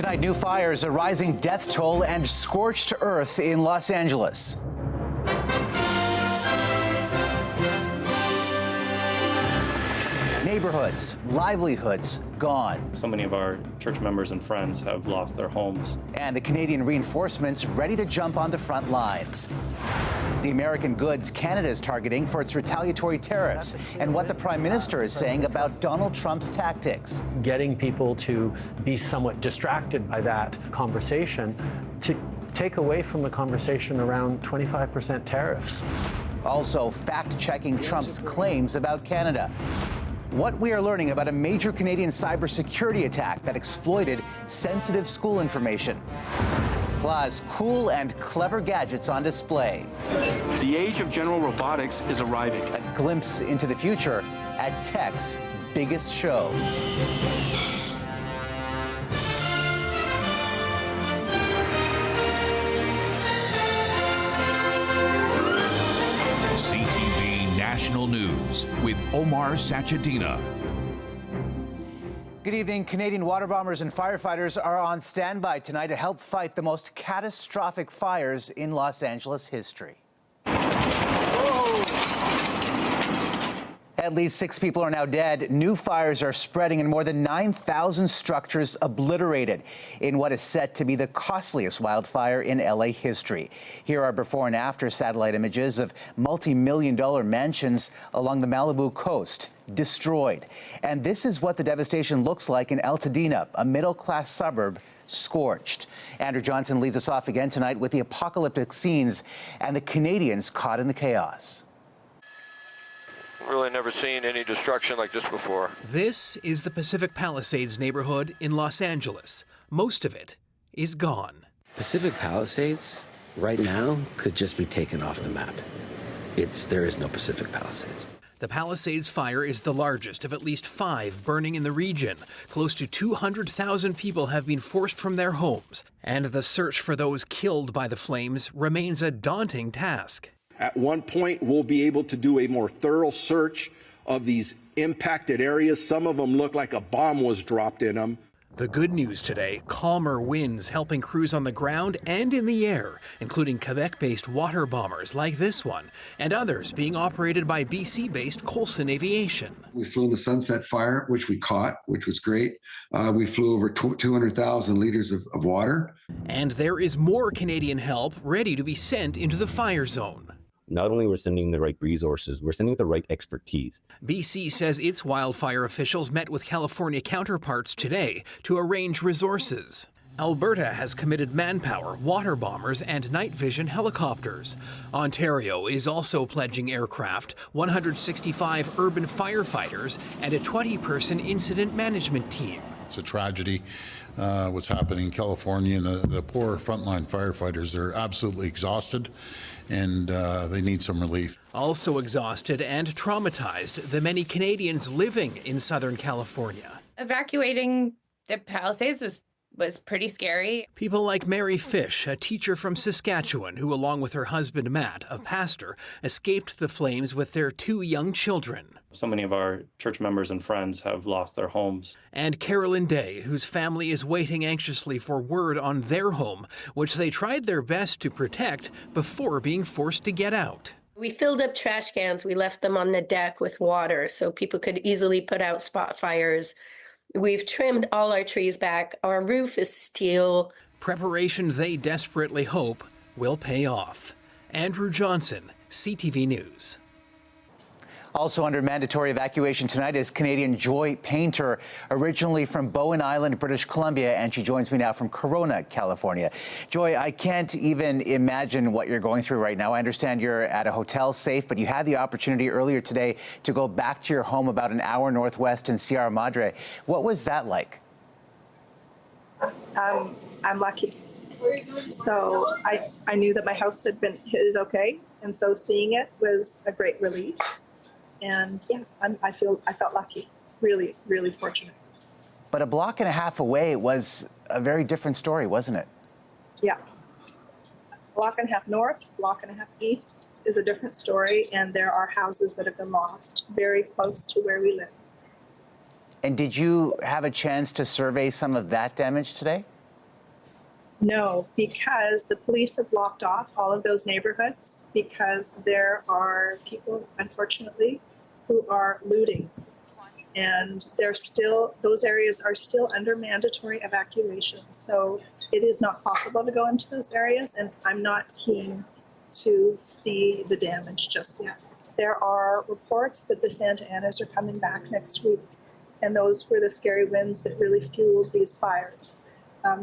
Tonight, new fires, a rising death toll, and scorched earth in Los Angeles. Neighborhoods, livelihoods gone. So many of our church members and friends have lost their homes. And the Canadian reinforcements ready to jump on the front lines. The American goods Canada is targeting for its retaliatory tariffs, and what the Prime Minister is saying about Donald Trump's tactics. Getting people to be somewhat distracted by that conversation, to take away from the conversation around 25% tariffs. Also, fact-checking Trump's claims about Canada. What we are learning about a major Canadian cybersecurity attack that exploited sensitive school information. Plus, cool and clever gadgets on display. The age of general robotics is arriving. A glimpse into the future at Tech's biggest show. CTV National News with Omar Sachedina. Good evening. Canadian water bombers and firefighters are on standby tonight to help fight the most catastrophic fires in Los Angeles history. At least 6 people are now dead. New fires are spreading and more than 9,000 structures obliterated in what is set to be the costliest wildfire in LA history. Here are before and after satellite images of multi-million-dollar mansions along the Malibu coast, destroyed. And this is what the devastation looks like in Altadena, a middle-class suburb scorched. Andrew Johnson leads us off again tonight with the apocalyptic scenes and the Canadians caught in the chaos. Really never seen any destruction like this before. This is the Pacific Palisades neighborhood in Los Angeles. Most of it is gone. Pacific Palisades right now could just be taken off the map. There is no Pacific Palisades. The Palisades fire is the largest of at least 5 burning in the region. Close to 200,000 people have been forced from their homes, and the search for those killed by the flames remains a daunting task. At one point, we'll be able to do a more thorough search of these impacted areas. Some of them look like a bomb was dropped in them. The good news today, calmer winds helping crews on the ground and in the air, including Quebec-based water bombers like this one, and others being operated by BC-based Coulson Aviation. We flew in the Sunset Fire, which we caught, which was great. We flew over 200,000 liters of water. And there is more Canadian help ready to be sent into the fire zone. Not only we're sending the right resources, we're sending the right expertise. BC says its wildfire officials met with California counterparts today to arrange resources. Alberta has committed manpower, water bombers, and night vision helicopters. Ontario is also pledging aircraft, 165 urban firefighters, and a 20-person incident management team. It's a tragedy, what's happening in California, and the poor frontline firefighters are absolutely exhausted, and they need some relief. Also exhausted and traumatized, the many Canadians living in Southern California. Evacuating the Palisades was pretty scary. People like Mary Fish, a teacher from Saskatchewan, who along with her husband Matt, a pastor, escaped the flames with their 2 young children. So many of our church members and friends have lost their homes. And Carolyn Day, whose family is waiting anxiously for word on their home, which they tried their best to protect before being forced to get out. We filled up trash cans. We left them on the deck with water so people could easily put out spot fires. We've trimmed all our trees back. Our roof is steel. Preparation they desperately hope will pay off. Andrew Johnson, CTV News. Also under mandatory evacuation tonight is Canadian Joy Painter, originally from Bowen Island, British Columbia, and she joins me now from Corona, California. Joy, I can't even imagine what you're going through right now. I understand you're at a hotel safe, but you had the opportunity earlier today to go back to your home about an hour northwest in Sierra Madre. What was that like? I'm lucky. So I knew that my house is okay, and so seeing it was a great relief. And yeah, I felt lucky, really, really fortunate. But a block and a half away was a very different story, wasn't it? Yeah. Block and a half north, block and a half east is a different story, and there are houses that have been lost very close to where we live. And did you have a chance to survey some of that damage today? No, because the police have blocked off all of those neighborhoods because there are people, unfortunately, who are looting. And those areas are still under mandatory evacuation. So it is not possible to go into those areas, and I'm not keen to see the damage just yet. There are reports that the Santa Anas are coming back next week, and those were the scary winds that really fueled these fires,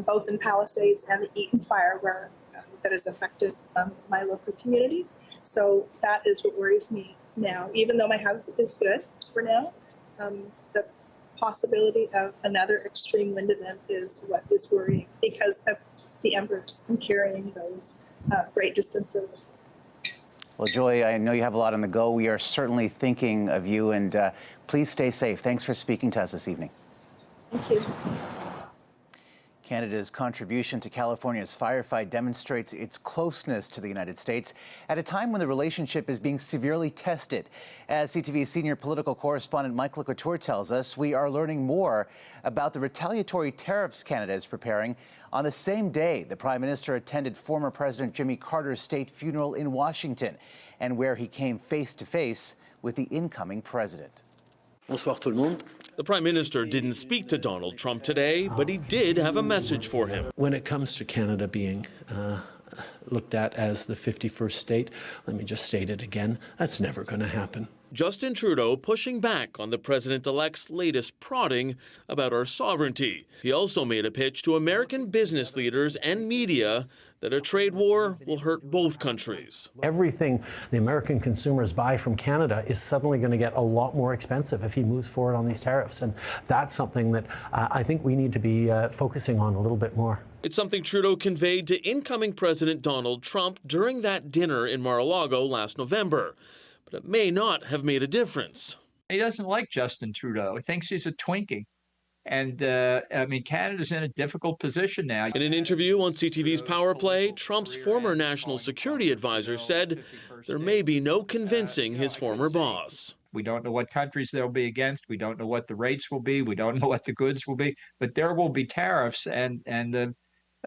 both in Palisades and the Eaton fire that has affected my local community. So that is what worries me now. Even though my house is good for now, the possibility of another extreme wind event is what is worrying because of the embers and carrying those great distances. Well, Joy, I know you have a lot on the go. We are certainly thinking of you, and please stay safe. Thanks for speaking to us this evening. Thank you. Canada's contribution to California's firefight demonstrates its closeness to the United States at a time when the relationship is being severely tested. As CTV's senior political correspondent Mike LeCouture tells us, we are learning more about the retaliatory tariffs Canada is preparing. On the same day, the Prime Minister attended former President Jimmy Carter's state funeral in Washington, and where he came face to face with the incoming president. Bonsoir tout le monde. The Prime Minister didn't speak to Donald Trump today, but he did have a message for him. When it comes to Canada being looked at as the 51st state, let me just state it again, that's never going to happen. Justin Trudeau pushing back on the president-elect's latest prodding about our sovereignty. He also made a pitch to American business leaders and media that a trade war will hurt both countries. Everything the American consumers buy from Canada is suddenly going to get a lot more expensive if he moves forward on these tariffs. And that's something that I think we need to be focusing on a little bit more. It's something Trudeau conveyed to incoming President Donald Trump during that dinner in Mar-a-Lago last November. But it may not have made a difference. He doesn't like Justin Trudeau. He thinks he's a Twinkie. And, I mean, Canada's in a difficult position now. In an interview on CTV's Power Play, Trump's former national security advisor said there may be no convincing his former boss. We don't know what countries they'll be against. We don't know what the rates will be. We don't know what the goods will be. But there will be tariffs, and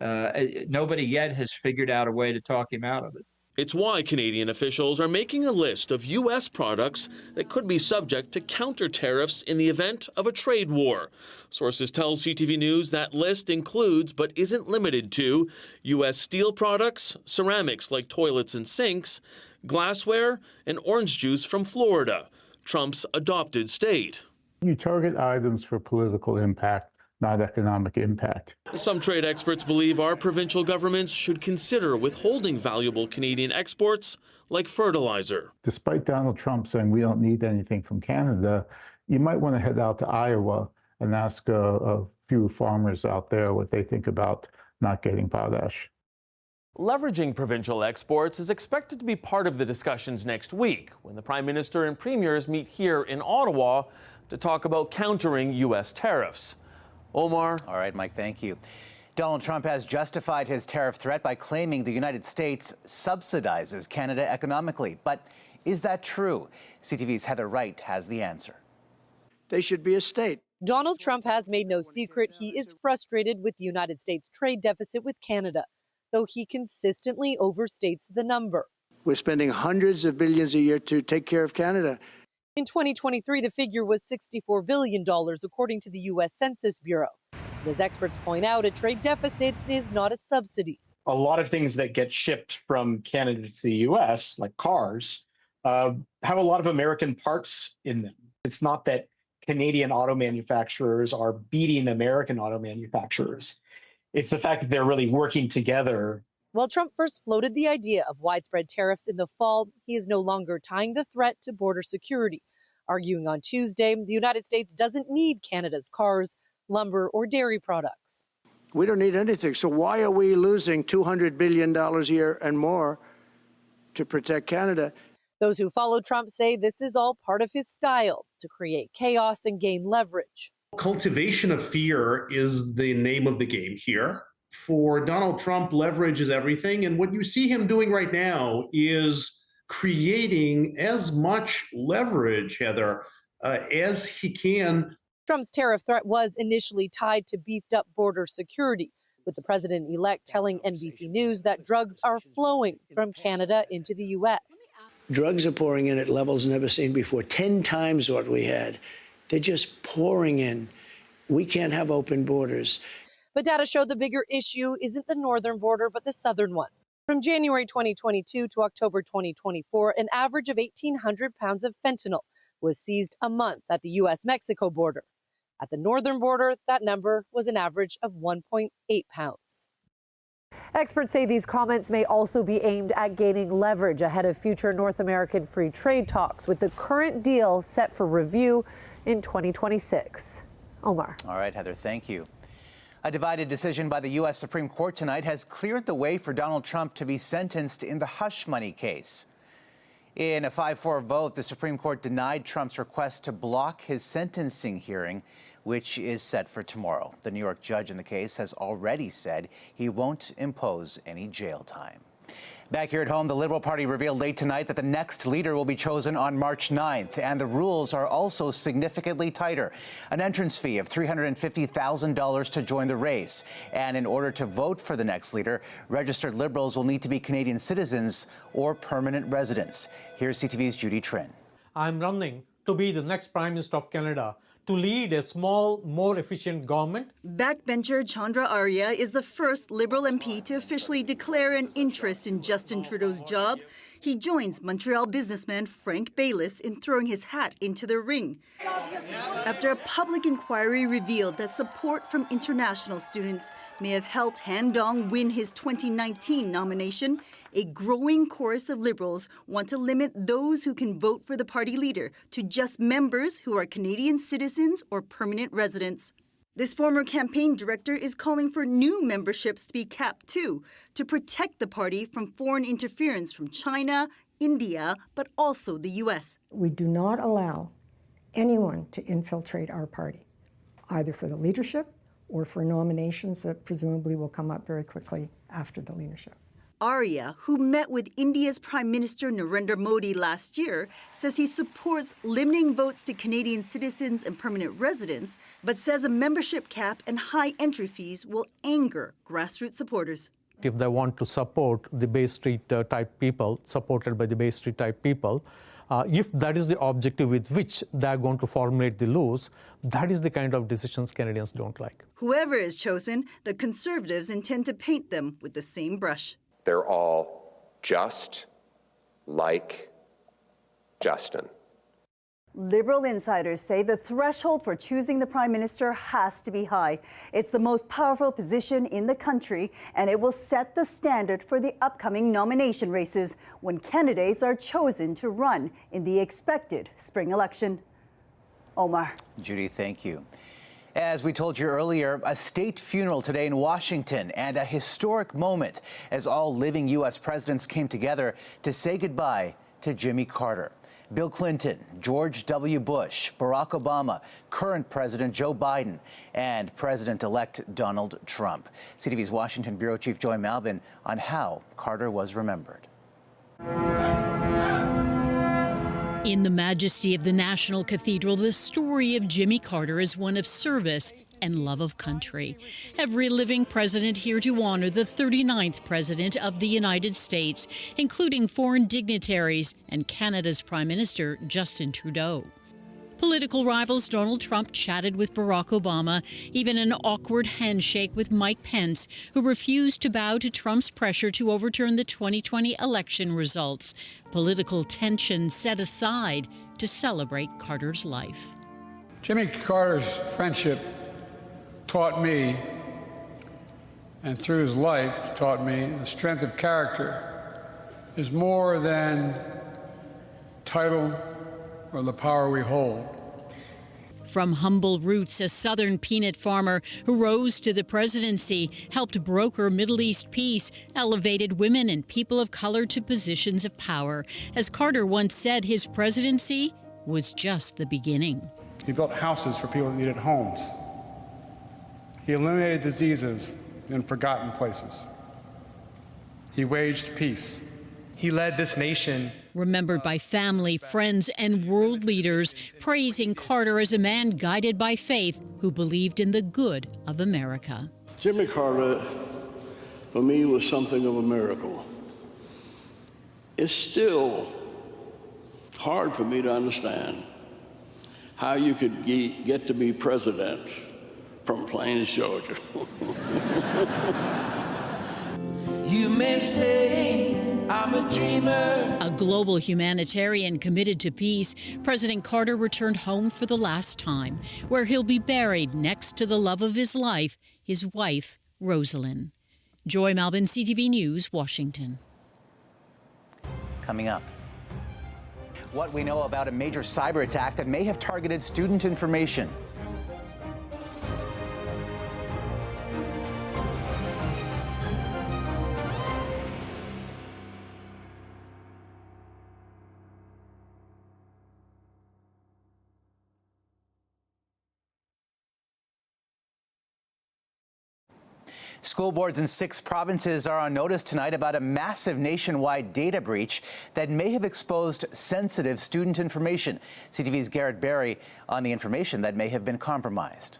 nobody yet has figured out a way to talk him out of it. It's why Canadian officials are making a list of U.S. products that could be subject to counter tariffs in the event of a trade war. Sources tell CTV News that list includes, but isn't limited to, U.S. steel products, ceramics like toilets and sinks, glassware, and orange juice from Florida, Trump's adopted state. You target items for political impact, not economic impact. Some trade experts believe our provincial governments should consider withholding valuable Canadian exports like fertilizer. Despite Donald Trump saying we don't need anything from Canada, you might want to head out to Iowa and ask a few farmers out there what they think about not getting potash. Leveraging provincial exports is expected to be part of the discussions next week when the Prime Minister and Premiers meet here in Ottawa to talk about countering U.S. tariffs. Omar. All right, Mike, thank you. Donald Trump has justified his tariff threat by claiming the United States subsidizes Canada economically. But is that true? CTV's Heather Wright has the answer. They should be a state. Donald Trump has made no secret he is frustrated with the United States trade deficit with Canada, though he consistently overstates the number. We're spending hundreds of billions a year to take care of Canada. In 2023, the figure was $64 billion, according to the U.S. Census Bureau. And as experts point out, a trade deficit is not a subsidy. A lot of things that get shipped from Canada to the U.S., like cars, have a lot of American parts in them. It's not that Canadian auto manufacturers are beating American auto manufacturers. It's the fact that they're really working together. While Trump first floated the idea of widespread tariffs in the fall, he is no longer tying the threat to border security, arguing on Tuesday the United States doesn't need Canada's cars, lumber, or dairy products. We don't need anything. So why are we losing $200 billion a year and more to protect Canada? Those who follow Trump say this is all part of his style to create chaos and gain leverage. Cultivation of fear is the name of the game here. For Donald Trump, leverage is everything. And what you see him doing right now is creating as much leverage, Heather, as he can. Trump's tariff threat was initially tied to beefed up border security, with the president-elect telling NBC News that drugs are flowing from Canada into the U.S. Drugs are pouring in at levels never seen before, 10 times what we had. They're just pouring in. We can't have open borders. But data show the bigger issue isn't the northern border, but the southern one. From January 2022 to October 2024, an average of 1,800 pounds of fentanyl was seized a month at the U.S.-Mexico border. At the northern border, that number was an average of 1.8 pounds. Experts say these comments may also be aimed at gaining leverage ahead of future North American free trade talks, with the current deal set for review in 2026. Omar. All right, Heather, thank you. A divided decision by the U.S. Supreme Court tonight has cleared the way for Donald Trump to be sentenced in the hush money case. In a 5-4 vote, the Supreme Court denied Trump's request to block his sentencing hearing, which is set for tomorrow. The New York judge in the case has already said he won't impose any jail time. Back here at home, the Liberal Party revealed late tonight that the next leader will be chosen on March 9th, and the rules are also significantly tighter. An entrance fee of $350,000 to join the race. And in order to vote for the next leader, registered Liberals will need to be Canadian citizens or permanent residents. Here's CTV's Judy Trin. I'm running to be the next Prime Minister of Canada, to lead a small, more efficient government. Backbencher Chandra Arya is the first Liberal MP to officially declare an interest in Justin Trudeau's job. He joins Montreal businessman Frank Baylis in throwing his hat into the ring. After a public inquiry revealed that support from international students may have helped Han Dong win his 2019 nomination, a growing chorus of Liberals want to limit those who can vote for the party leader to just members who are Canadian citizens or permanent residents. This former campaign director is calling for new memberships to be capped too, to protect the party from foreign interference from China, India, but also the U.S. We do not allow anyone to infiltrate our party, either for the leadership or for nominations that presumably will come up very quickly after the leadership. Arya, who met with India's Prime Minister Narendra Modi last year, says he supports limiting votes to Canadian citizens and permanent residents, but says a membership cap and high entry fees will anger grassroots supporters. If they want to support the Bay Street type people, supported by the Bay Street type people, if that is the objective with which they're going to formulate the laws, that is the kind of decisions Canadians don't like. Whoever is chosen, the Conservatives intend to paint them with the same brush. They're all just like Justin. Liberal insiders say the threshold for choosing the Prime Minister has to be high. It's the most powerful position in the country, and it will set the standard for the upcoming nomination races when candidates are chosen to run in the expected spring election. Omar. Judy, thank you. As we told you earlier, a state funeral today in Washington and a historic moment as all living U.S. presidents came together to say goodbye to Jimmy Carter. Bill Clinton, George W. Bush, Barack Obama, current President Joe Biden, and President-elect Donald Trump. CTV's Washington Bureau Chief Joy Malbin on how Carter was remembered. In the majesty of the National Cathedral, the story of Jimmy Carter is one of service and love of country. Every living president here to honor the 39th President of the United States, including foreign dignitaries and Canada's Prime Minister Justin Trudeau. Political rivals Donald Trump chatted with Barack Obama, even an awkward handshake with Mike Pence, who refused to bow to Trump's pressure to overturn the 2020 election results. Political tension set aside to celebrate Carter's life. Jimmy Carter's friendship taught me, and through his life taught me, the strength of character is more than title or the power we hold. From humble roots, a southern peanut farmer who rose to the presidency, helped broker Middle East peace, elevated women and people of color to positions of power. As Carter once said, his presidency was just the beginning. He built houses for people that needed homes. He eliminated diseases in forgotten places. He waged peace. He led this nation. Remembered by family, friends, and world leaders, praising Carter as a man guided by faith who believed in the good of America. Jimmy Carter, for me, was something of a miracle. It's still hard for me to understand how you could get to be president from Plains, Georgia. You may say I'm a dreamer. A global humanitarian committed to peace, President Carter returned home for the last time, where he'll be buried next to the love of his life, his wife, Rosalind. Joy Malbin, CTV News, Washington. Coming up, what we know about a major cyber attack that may have targeted student information. School boards in 6 provinces are on notice tonight about a massive nationwide data breach that may have exposed sensitive student information. CTV's Garrett Berry on the information that may have been compromised.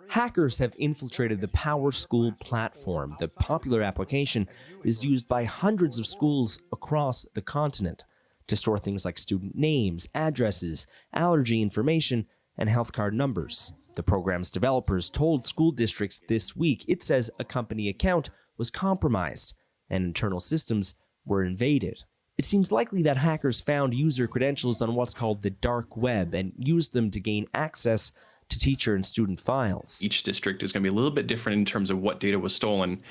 Hackers have infiltrated the PowerSchool platform. The popular application is used by hundreds of schools across the continent to store things like student names, addresses, allergy information, and health card numbers. The program's developers told school districts this week it says a company account was compromised and internal systems were invaded. It seems likely that hackers found user credentials on what's called the dark web and used them to gain access to teacher and student files. Each district is going to be a little bit different in terms of what data was stolen.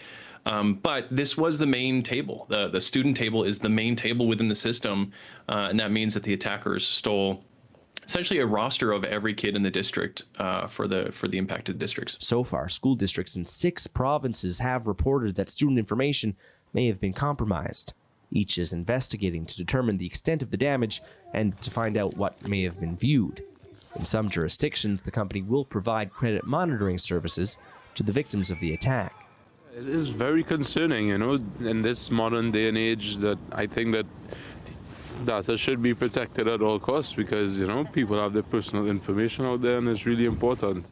But this was the main table. The student table is the main table within the system, and that means that the attackers stole essentially a roster of every kid in the district for the impacted districts. So far, school districts in 6 provinces have reported that student information may have been compromised. Each is investigating to determine the extent of the damage and to find out what may have been viewed. In some jurisdictions, the company will provide credit monitoring services to the victims of the attack. It is very concerning, in this modern day and age, that I think that data should be protected at all costs because, people have their personal information out there and it's really important.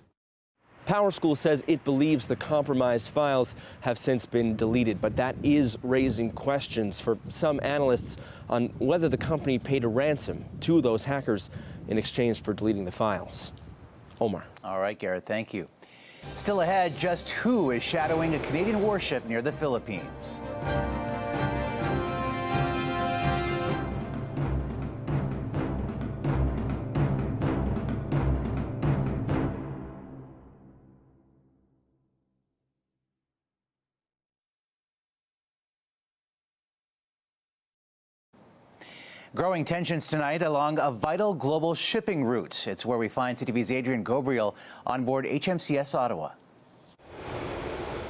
PowerSchool says it believes the compromised files have since been deleted, but that is raising questions for some analysts on whether the company paid a ransom to those hackers in exchange for deleting the files. Omar. All right, Garrett, thank you. Still ahead, just who is shadowing a Canadian warship near the Philippines? Growing tensions tonight along a vital global shipping route. It's where we find CTV's Adrian Gabriel on board HMCS Ottawa.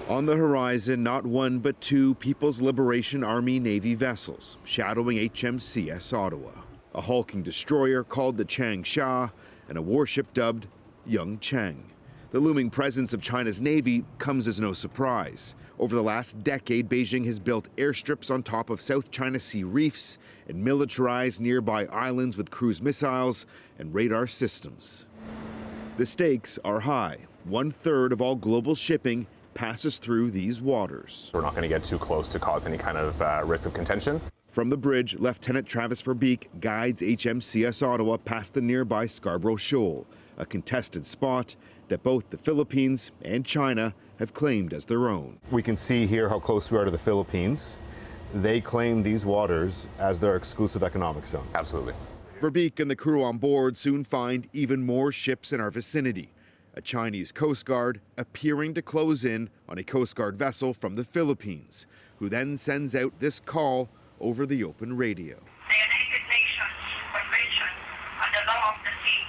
On the horizon, not one but 2 People's Liberation Army Navy vessels shadowing HMCS Ottawa. A hulking destroyer called the Changsha and a warship dubbed Young Chang. The looming presence of China's Navy comes as no surprise. Over the last decade, Beijing has built airstrips on top of South China Sea reefs and militarized nearby islands with cruise missiles and radar systems. The stakes are high. 1/3 of all global shipping passes through these waters. We're not going to get too close to cause any kind of risk of contention. From the bridge, Lieutenant Travis Verbeek guides HMCS Ottawa past the nearby Scarborough Shoal, a contested spot that both the Philippines and China have claimed as their own. We can see here how close we are to the Philippines. They claim these waters as their exclusive economic zone. Absolutely. Verbeek and the crew on board soon find even more ships in our vicinity. A Chinese Coast Guard appearing to close in on a Coast Guard vessel from the Philippines, who then sends out this call over the open radio. The United Nations Convention on the Law of the Sea,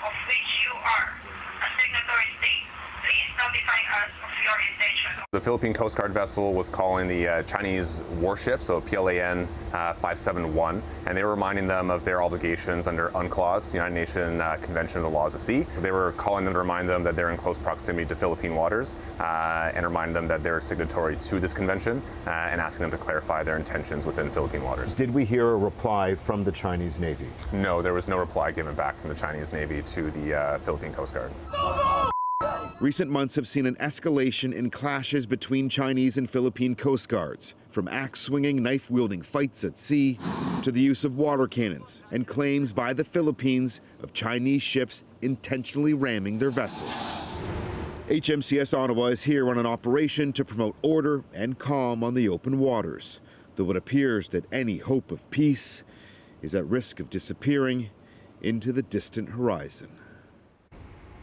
of which you are a signatory state, please notify us of your intention. The Philippine Coast Guard vessel was calling the Chinese warship, so PLAN 571, and they were reminding them of their obligations under UNCLOS, the United Nations Convention of the Laws of the Sea. They were calling them to remind them that they're in close proximity to Philippine waters and remind them that they're a signatory to this convention and asking them to clarify their intentions within Philippine waters. Did we hear a reply from the Chinese Navy? No, there was no reply given back from the Chinese Navy to the Philippine Coast Guard. Recent months have seen an escalation in clashes between Chinese and Philippine coast guards, from axe-swinging, knife-wielding fights at sea to the use of water cannons and claims by the Philippines of Chinese ships intentionally ramming their vessels. HMCS Ottawa is here on an operation to promote order and calm on the open waters, though it appears that any hope of peace is at risk of disappearing into the distant horizon.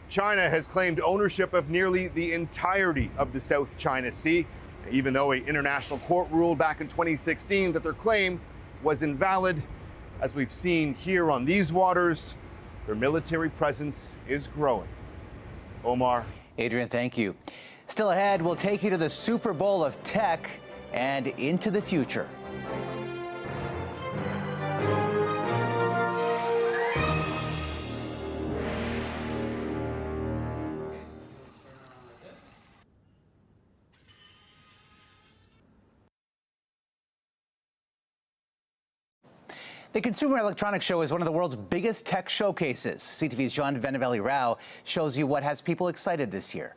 China has claimed ownership of nearly the entirety of the South China Sea, even though an international court ruled back in 2016 that their claim was invalid. As we've seen here on these waters, their military presence is growing. Omar. Adrian, thank you. Still ahead, we'll take you to the Super Bowl of tech and into the future. The Consumer Electronics Show is one of the world's biggest tech showcases. CTV's John Vennavally-Rao shows you what has people excited this year.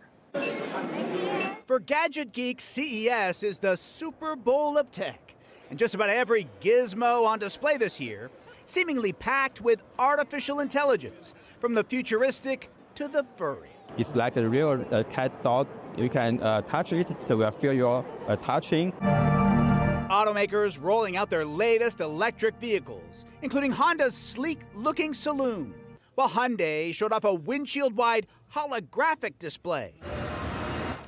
For gadget geeks, CES is the Super Bowl of tech. And just about every gizmo on display this year, seemingly packed with artificial intelligence, from the futuristic to the furry. It's like a real cat dog. You can touch it, it will feel your touching. Automakers rolling out their latest electric vehicles, including Honda's sleek-looking saloon, while Hyundai showed off a windshield-wide holographic display.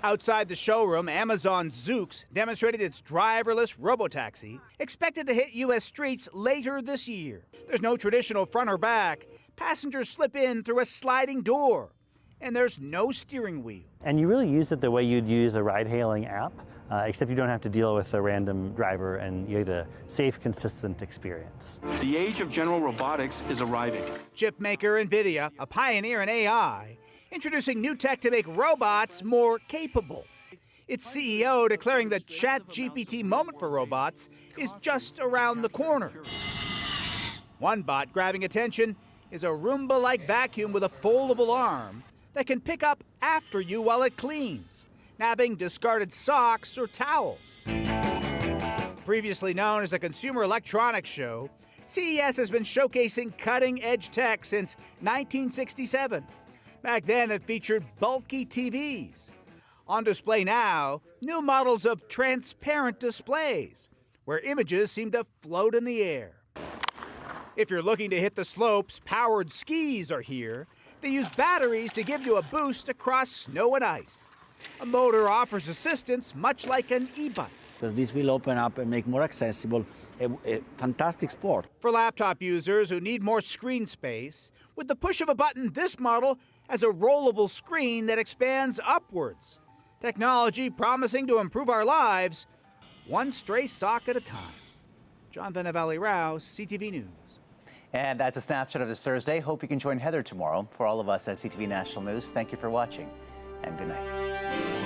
Outside the showroom, Amazon's Zoox demonstrated its driverless robotaxi, expected to hit U.S. streets later this year. There's no traditional front or back. Passengers slip in through a sliding door, and there's no steering wheel. And you really use it the way you'd use a ride-hailing app. Except you don't have to deal with a random driver and you get a safe, consistent experience. The age of general robotics is arriving. Chip maker NVIDIA, a pioneer in AI, introducing new tech to make robots more capable. Its CEO declaring the ChatGPT moment for robots is just around the corner. One bot grabbing attention is a Roomba-like vacuum with a foldable arm that can pick up after you while it cleans, nabbing discarded socks or towels. Previously known as the Consumer Electronics Show, CES has been showcasing cutting-edge tech since 1967. Back then, it featured bulky TVs. On display now, new models of transparent displays, where images seem to float in the air. If you're looking to hit the slopes, powered skis are here. They use batteries to give you a boost across snow and ice. A motor offers assistance, much like an e-bike. Because this will open up and make more accessible a fantastic sport. For laptop users who need more screen space, with the push of a button, this model has a rollable screen that expands upwards. Technology promising to improve our lives, one stray sock at a time. John Vennavally-Rao, CTV News. And that's a snapshot of this Thursday. Hope you can join Heather tomorrow. For all of us at CTV National News, thank you for watching, and good night.